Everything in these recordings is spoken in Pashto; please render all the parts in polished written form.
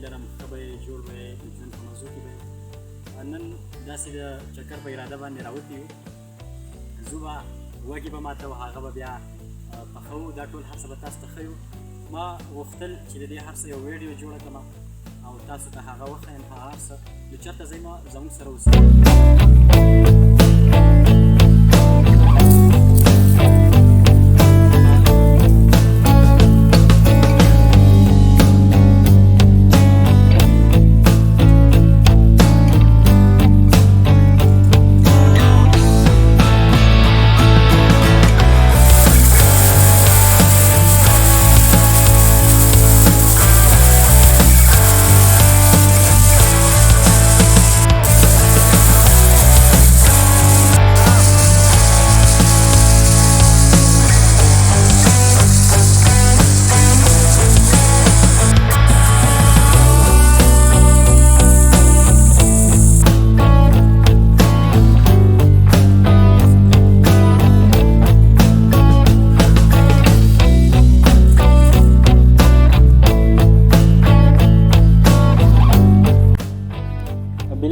ګرم ښه به یې جوړ به یې د ژوند په موضوع کې به یې نن داسې د چکر په اراده باندې راوتي یو ځو به وږي به ماته هغه به بیا پخوو دا ټول هر څه به تاسو ته ښیو ما غوښتل چې د دې هر څه یو ویډیو جوړه کړم او تاسو ته هغه وښیم هغه هر څه نو چېرته ځئ ما زموږ سره اوسئ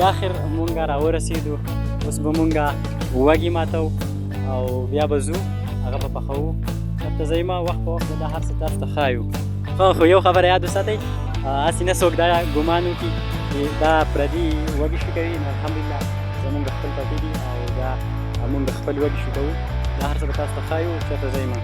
بالاخر مونږ راورسېدو اوس به مونږ وږي ماتو او بیا به ځو هغه به پخوو چېرته ځئ ما وخت په وخت به دا هر څه تاسو ته ښایو خو یو خبره یاد وساتئ هسې نه څوک دا ګمان وکړي چې دا پردي وږي شو کوي نو الحمدلله زمونږ خپل پټي دي او دا مونږ خپل وږي شو کوو دا هر څه به تاسو ته ښایو چېرته ځئ ما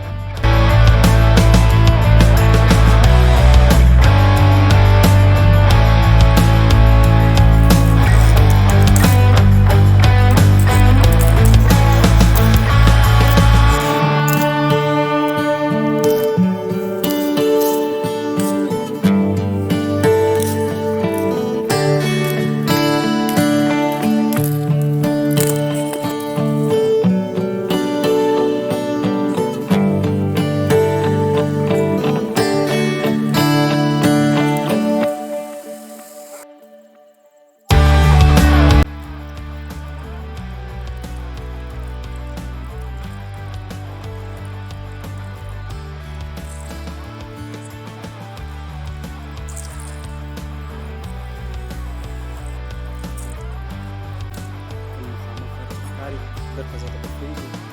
درته زه ته پرېږدم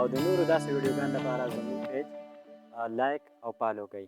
او د نورو داسې ویډیوګانو لپاره زموږ پیج لایک او فالو کړئ.